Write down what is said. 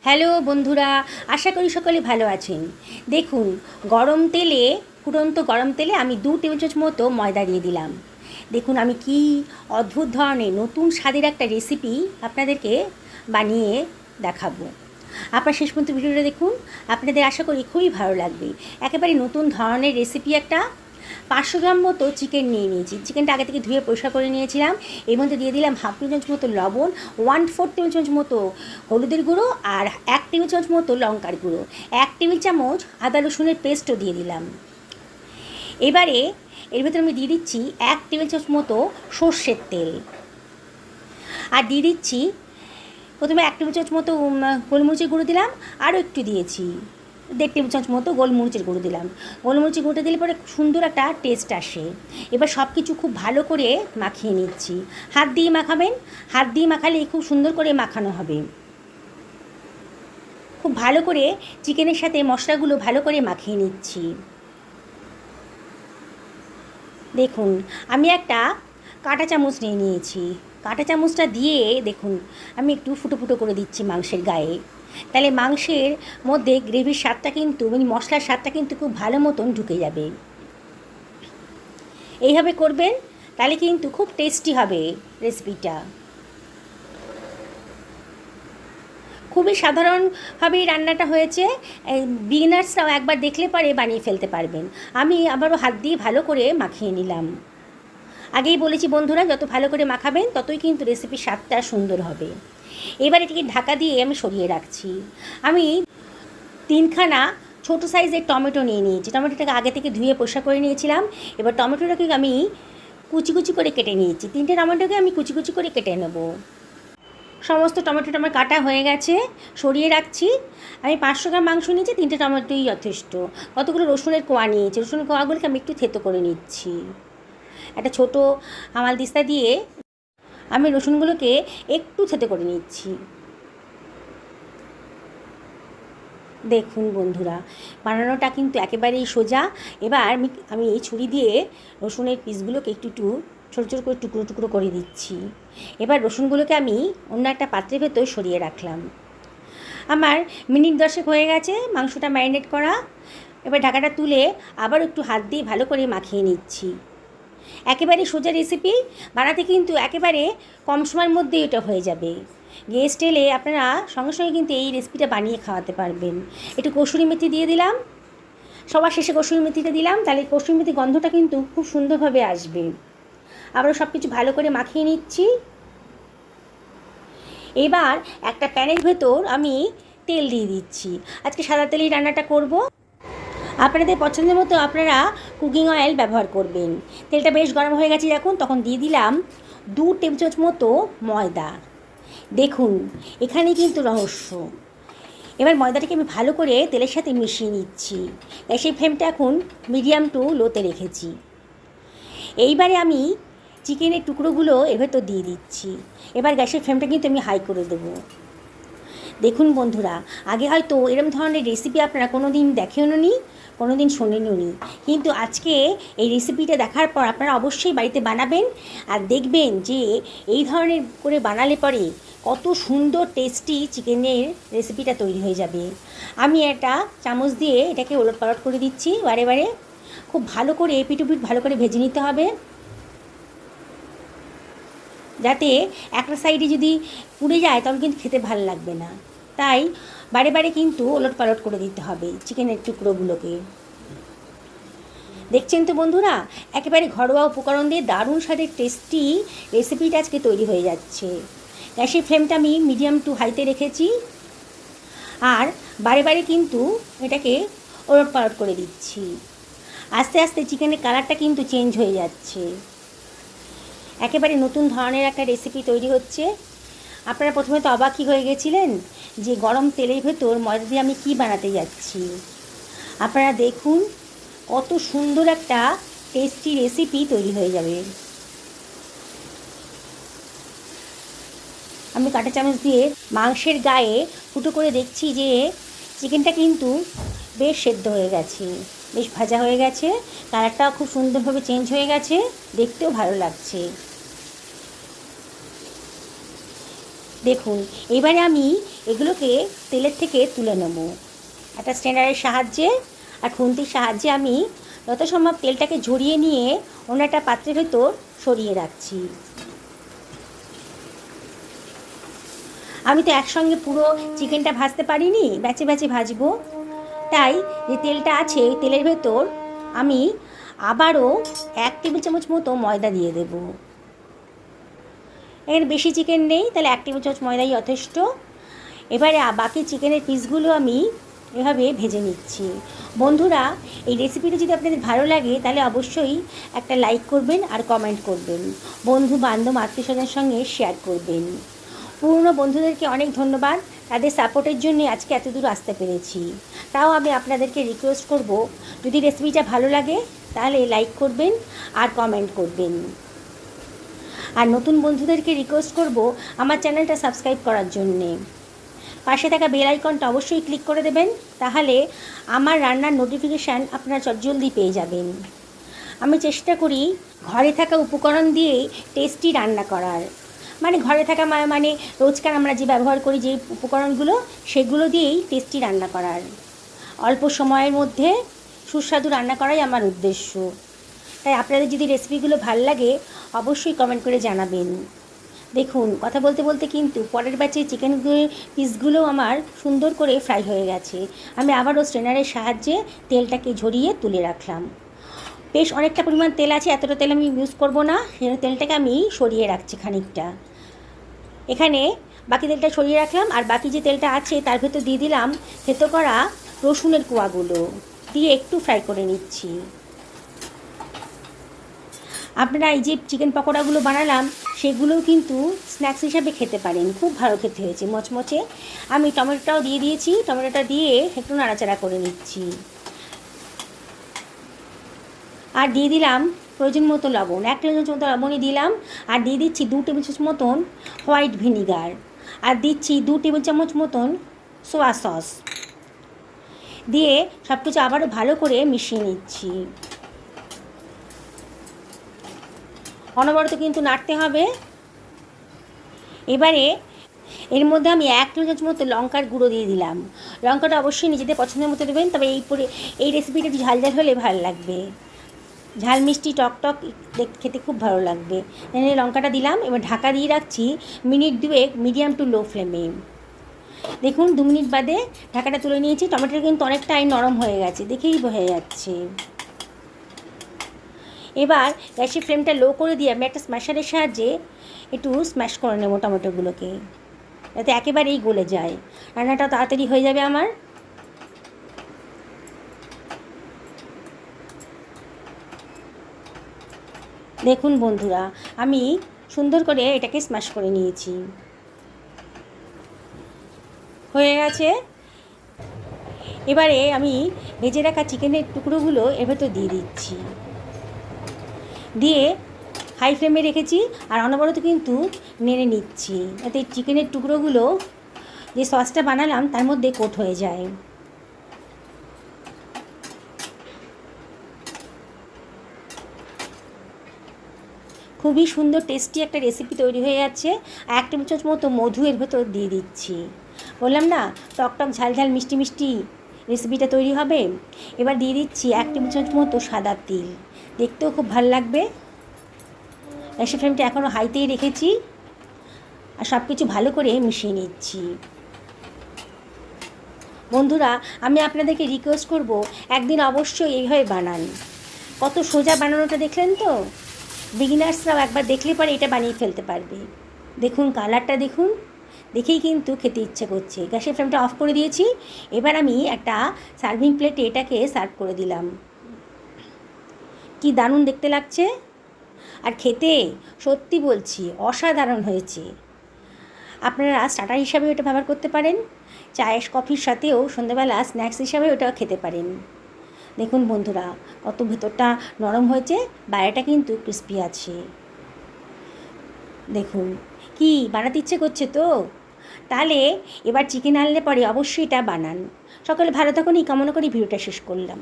Hello বন্ধুরা, আশা করি সকলে ভালো আছেন। দেখুন, গরম তেলে, ফুটন্ত গরম তেলে আমি 2 টেবিল চামচ মতো ময়দা দিয়ে দিলাম। দেখুন আমি কি অদ্ভুত ধরনের নতুন স্বাদের একটা রেসিপি আপনাদেরকে বানিয়ে দেখাবো। আপনারা শেষ পর্যন্ত ভিডিওটা দেখুন, আপনাদের আশা করি খুবই ভালো লাগবে। একেবারে নতুন ধরনের রেসিপি একটা। 500 গ্রাম মতো চিকেন নিয়ে নিয়েছি। চিকেনটা আগে থেকে ধুয়ে পরিষ্কার করে নিয়েছিলাম। এর মধ্যে দিয়ে দিলাম হাফ টেবিল চামচ মতো লবণ, 1/4 টেবিল চামচ মতো হলুদের গুঁড়ো আর 1 টেবিল চামচ মতো লঙ্কার গুঁড়ো, 1 টেবিল চামচ আদা রসুনের পেস্টও দিয়ে দিলাম। এবারে এর ভেতরে আমি দিয়ে দিচ্ছি 1 টেবিল চামচ মতো সর্ষের তেল, আর দিয়ে দিচ্ছি প্রথমে 1 টেবিল চামচ মতো গোলমরিচের গুঁড়ো দিলাম, আরও একটু দিয়েছি 1.5 টেবিল চামচ মতো গোলমরিচের গুঁড়ো দিলাম। গোলমরিচের গুঁড়োটা দিলে পরে সুন্দর একটা টেস্ট আসে। এবার সব কিছু খুব ভালো করে মাখিয়ে নিচ্ছি। হাত দিয়ে মাখাবেন, হাত দিয়ে মাখালে খুব সুন্দর করে মাখানো হবে। খুব ভালো করে চিকেনের সাথে মশলাগুলো ভালো করে মাখিয়ে নিচ্ছি। দেখুন আমি একটা কাঁটা চামচ নিয়ে নিয়েছি। কাঁটা চামচটা দিয়ে দেখুন আমি একটু ফুটো ফুটো করে দিচ্ছি মাংসের গায়ে। তাহলে মাংসের মধ্যে গ্রেভির স্বাদটা কিন্তু মশলার স্বাদটা কিন্তু খুব ভালো মতন ঢুকে যাবে। এইভাবে করবেন, তাহলে কিন্তু খুব টেস্টি হবে রেসিপিটা। খুবই সাধারণভাবেই রান্নাটা হয়েছে। বিগিনার্সরাও একবার দেখলে পরে বানিয়ে ফেলতে পারবেন। আমি আবারও হাত দিয়ে ভালো করে মাখিয়ে নিলাম। আগেই বলেছি বন্ধুরা, যত ভালো করে মাখাবেন ততই কিন্তু রেসিপির স্বাদটা সুন্দর হবে। এবার এটিকে ঢাকা দিয়ে আমি সরিয়ে রাখছি। আমি 3খানা ছোটো সাইজের টমেটো নিয়ে নিয়েছি। টমেটোটাকে আগে থেকে ধুয়ে পরিষ্কার করে নিয়েছিলাম। এবার টমেটোটাকে আমি কুচি কুচি করে কেটে নিয়েছি। 3টে টমেটোকে আমি কুচি কুচি করে কেটে নেব। সমস্ত টমেটোটা আমার কাটা হয়ে গেছে, সরিয়ে রাখছি। আমি 500 গ্রাম মাংস নিয়েছি, 3টে টমেটোই যথেষ্ট। কতগুলো রসুনের কোয়া নিয়েছি, রসুনের কোয়াগুলোকে আমি একটু থেতো করে নিচ্ছি। একটা ছোটো হামাল দিস্তা দিয়ে আমি রসুনগুলোকে একটু থেতো করে নিচ্ছি। দেখুন বন্ধুরা, বানানোটা কিন্তু একেবারেই সোজা। এবার আমি এই ছুরি দিয়ে রসুনের পিসগুলোকে একটু একটু ছোটো ছোটো করে টুকরো টুকরো করে দিচ্ছি। এবার রসুনগুলোকে আমি অন্য একটা পাত্রের ভেতর সরিয়ে রাখলাম। আমার মিনিট 10 হয়ে গেছে মাংসটা ম্যারিনেট করা। এবার ঢাকাটা তুলে আবার একটু হাত দিয়ে ভালো করে মাখিয়ে নিচ্ছি। একেবারে সোজা রেসিপি, বানাতে কিন্তু একেবারে কম সময়ের মধ্যেই এটা হয়ে যাবে। গেস্ট এলে আপনারা সঙ্গে সঙ্গে কিন্তু এই রেসিপিটা বানিয়ে খাওয়াতে পারবেন। একটু কসুরি মেথি দিয়ে দিলাম, সবার শেষে কসুরি মেথিটা দিলাম, তাহলে কসুরি মেথি গন্ধটা কিন্তু খুব সুন্দরভাবে আসবে। আবারও সব কিছু ভালো করে মাখিয়ে নিচ্ছি। এবার একটা প্যানের ভেতর আমি তেল দিয়ে দিচ্ছি। আজকে সাদা তেলেই রান্নাটা করব। আপনাদের পছন্দের মতো আপনারা কুকিং অয়েল ব্যবহার করবেন। তেলটা বেশ গরম হয়ে গেছে যখন, তখন দিয়ে দিলাম 2 টেবিল চামচ মতো ময়দা। দেখুন এখানে কিন্তু রহস্য। এবার ময়দাটাকে আমি ভালো করে তেলের সাথে মিশিয়ে নিচ্ছি। গ্যাসের ফ্লেমটা এখন মিডিয়াম টু লোতে রেখেছি। এইবারে আমি চিকেনের টুকরোগুলো এর ভেতর দিয়ে দিচ্ছি। এবার গ্যাসের ফ্লেমটা কিন্তু আমি হাই করে দেবো। দেখুন বন্ধুরা, আগে হয়তো এরকম ধরনের রেসিপি আপনারা কোনো দিন দেখেনওনি, কোনো দিন শোনেনওনি, কিন্তু আজকে এই রেসিপিটা দেখার পর আপনারা অবশ্যই বাড়িতে বানাবেন। আর দেখবেন যে এই ধরনের করে বানালে পরে কত সুন্দর টেস্টি চিকেনের রেসিপিটা তৈরি হয়ে যাবে। আমি একটা চামচ দিয়ে এটাকে ওলটপালট করে দিচ্ছি বারে বারে। খুব ভালো করে এপিট ভালো করে ভেজে নিতে হবে, যাতে একটা সাইডে যদি পুড়ে যায় তখন কিন্তু খেতে ভালো লাগবে না। তাই বারে বারে কিন্তু ওলটপালট করে দিতে হবে চিকেনের টুকরোগুলোকে। দেখছেন তো বন্ধুরা, একেবারে ঘরোয়া উপকরণ দিয়ে দারুণ স্বাদের টেস্টি রেসিপিটা আজকে তৈরি হয়ে যাচ্ছে। গ্যাসের ফ্লেমটা আমি মিডিয়াম টু হাইতে রেখেছি, আর বারে বারে কিন্তু এটাকে ওলটপালট করে দিচ্ছি। আস্তে আস্তে চিকেনের কালারটা কিন্তু চেঞ্জ হয়ে যাচ্ছে। একেবারে নতুন ধরনের একটা রেসিপি তৈরি হচ্ছে। আপনারা প্রথমে তো অবাকই হয়ে গেছিলেন যে গরম তেলের ভেতর ময়দা দিয়ে আমি কী বানাতে যাচ্ছি। আপনারা দেখুন কত সুন্দর একটা টেস্টি রেসিপি তৈরি হয়ে যাবে। আমি কাঁটা চামচ দিয়ে মাংসের গায়ে ফুটো করে দেখছি যে চিকেনটা কিন্তু বেশ সেদ্ধ হয়ে গেছে, বেশ ভাজা হয়ে গেছে, কালারটাও খুব সুন্দরভাবে চেঞ্জ হয়ে গেছে, দেখতেও ভালো লাগছে। দেখুন এবারে আমি এগুলোকে তেলের থেকে তুলে নেব একটা স্ট্রেনারের সাহায্যে আর খুন্তির সাহায্যে আমি যত সম্ভব তেলটাকে ঝরিয়ে নিয়ে অন্য একটা পাত্রের ভেতর সরিয়ে রাখছি। আমি তো একসঙ্গে পুরো চিকেনটা ভাজতে পারিনি, ব্যাচে ব্যাচে ভাজবো, তাই যে তেলটা আছে ওই তেলের ভেতর আমি আবারও 1 টেবিল চামচ মতো ময়দা দিয়ে দেব। এখানে বেশি চিকেন নেই, তাহলে 1 টেবিল চামচ ময়দাই যথেষ্ট। এবারে বাকি চিকেনের পিসগুলো আমি এভাবে ভেজে নিচ্ছি। বন্ধুরা, এই রেসিপিটা যদি আপনাদের ভালো লাগে তাহলে অবশ্যই একটা লাইক করবেন আর কমেন্ট করবেন, বন্ধু বান্ধব আত্মীয়স্বজনের সঙ্গে শেয়ার করবেন। পুরনো বন্ধুদেরকে অনেক ধন্যবাদ, তাদের সাপোর্টের জন্য আজকে এত দূর আসতে পেরেছি। তাও আমি আপনাদেরকে রিকোয়েস্ট করব, যদি রেসিপিটা ভালো লাগে তাহলে লাইক করবেন আর কমেন্ট করবেন। আর নতুন বন্ধুদেরকে রিকোয়েস্ট করব আমার চ্যানেলটা সাবস্ক্রাইব করার জন্যে। পাশে থাকা বেল আইকনটা অবশ্যই ক্লিক করে দেবেন, তাহলে আমার রান্নার নোটিফিকেশান আপনারা চটজলদি পেয়ে যাবেন। আমি চেষ্টা করি ঘরে থাকা উপকরণ দিয়ে টেস্টি রান্না করার, মানে ঘরে থাকা মানে রোজকার আমরা যে ব্যবহার করি যে উপকরণগুলো সেগুলো দিয়েই টেস্টি রান্না করার, অল্প সময়ের মধ্যে সুস্বাদু রান্না করাই আমার উদ্দেশ্য। তাই আপনাদের যদি রেসিপিগুলো ভাল লাগে অবশ্যই কমেন্ট করে জানাবেন। দেখুন কথা বলতে বলতে কিন্তু পরের ব্যাচে চিকেন পিসগুলো আমার সুন্দর করে ফ্রাই হয়ে গেছে। আমি আবারও স্ট্রেনারের সাহায্যে তেলটাকে ঝরিয়ে তুলে রাখলাম। বেশ অনেকটা পরিমাণ তেল আছে, এতটা তেল আমি ইউজ করব না, সেই তেলটাকে আমি সরিয়ে রাখছি খানিকটা। এখানে বাকি তেলটা সরিয়ে রাখলাম, আর বাকি যে তেলটা আছে তার ভেতর দিয়ে দিলাম থেতো করা রসুনের কোয়াগুলো দিয়ে একটু ফ্রাই করে নিচ্ছি। আপনারা এই যে চিকেন পকোড়াগুলো বানালাম সেগুলোও কিন্তু স্ন্যাক্স হিসাবে খেতে পারেন, খুব ভালো খেতে হয়েছে, মচমচে। আমি টমেটোটাও দিয়ে দিয়েছি, টমেটোটা দিয়ে একটু নাড়াচাড়া করে নিচ্ছি। আর দিয়ে দিলাম প্রয়োজন মতো লবণ, 1 টেবিল চামচ মতো লবণই দিলাম। আর দিয়ে দিচ্ছি 2 টেবিল চামচ মতন হোয়াইট ভিনিগার, আর দিচ্ছি 2 টেবিল চামচ মতন সোয়া সস দিয়ে সব কিছু আবারও ভালো করে মিশিয়ে নিচ্ছি। অনবরত কিন্তু নাড়তে হবে। এবারে এর মধ্যে আমি 1 টেবিল চামচ মতো লঙ্কার গুঁড়ো দিয়ে দিলাম। লঙ্কাটা অবশ্যই নিজেদের পছন্দের মতো দেবেন, তবে এই রেসিপিটা একটু ঝাল ঝাল হলে ভালো লাগবে, ঝাল মিষ্টি টক টক খেতে খুব ভালো লাগবে। লঙ্কাটা দিলাম, এবার ঢাকা দিয়ে রাখছি মিনিট 2 মিডিয়াম টু লো ফ্লেমে। দেখুন 2 মিনিট বাদে ঢাকাটা তুলে নিয়েছি। টমেটোটা কিন্তু অনেকটাই নরম হয়ে গেছে, দেখেই বোঝা যাচ্ছে। এবার গ্যাসের ফ্লেমটা লো করে দিয়ে আমি একটা স্ম্যাশারের সাহায্যে একটু স্ম্যাশ করে নেব টমেটোগুলোকে, যাতে একেবারেই গলে যায়, রান্নাটা তাড়াতাড়ি হয়ে যাবে আমার। দেখুন বন্ধুরা, আমি সুন্দর করে এটাকে স্ম্যাশ করে নিয়েছি, হয়ে গেছে। এবারে আমি ভেজে রাখা চিকেনের টুকরোগুলো এর ভেতর দিয়ে দিচ্ছি, দিয়ে হাই ফ্লেমে রেখেছি আর অনবরত কিন্তু নেড়ে নিচ্ছি, যাতে চিকেনের টুকরোগুলো যে সসটা বানালাম তার মধ্যে কোট হয়ে যায়। খুবই সুন্দর টেস্টি একটা রেসিপি তৈরি হয়ে যাচ্ছে। 1 টেবিল চামচ মতো মধু এর ভেতর দিয়ে দিচ্ছি, বললাম না টক টক ঝাল ঝাল মিষ্টি মিষ্টি রেসিপিটা তৈরি হবে। এবার দিয়ে দিচ্ছি 1 টেবিল চামচ মতো সাদা তিল, দেখতেও খুব ভালো লাগবে। গ্যাসের ফ্লেমটা এখনও হাইতেই রেখেছি আর সব কিছু ভালো করে মিশিয়ে নিচ্ছি। বন্ধুরা, আমি আপনাদেরকে রিকোয়েস্ট করব একদিন অবশ্যই এইভাবে বানান, কত সোজা বানানোটা দেখলেন তো, বিগিনার্সরাও একবার দেখলে পরে এটা বানিয়ে ফেলতে পারবে। দেখুন কালারটা দেখুন, দেখেই কিন্তু খেতে ইচ্ছে করছে। গ্যাসের ফ্লেমটা অফ করে দিয়েছি। এবার আমি একটা সার্ভিং প্লেটে এটাকে সার্ভ করে দিলাম। কি দারুণ দেখতে লাগছে, আর খেতে সত্যি বলছি অসাধারণ হয়েছে। আপনারা স্টার্টার হিসাবেও এটা ব্যবহার করতে পারেন, চায়ের কফির সাথেও সন্ধ্যাবেলা স্ন্যাক্স হিসাবে ওটা খেতে পারেন। দেখুন বন্ধুরা, কত ভেতরটা নরম হয়েছে, বাইরেটা কিন্তু ক্রিস্পি আছে। দেখুন কি বানাতে ইচ্ছে করছে তো, তাহলে এবার চিকেন আনলে পরে অবশ্যই এটা বানান। সকলে ভালো থাকুন, এই কামনা করি ভিডিওটা শেষ করলাম।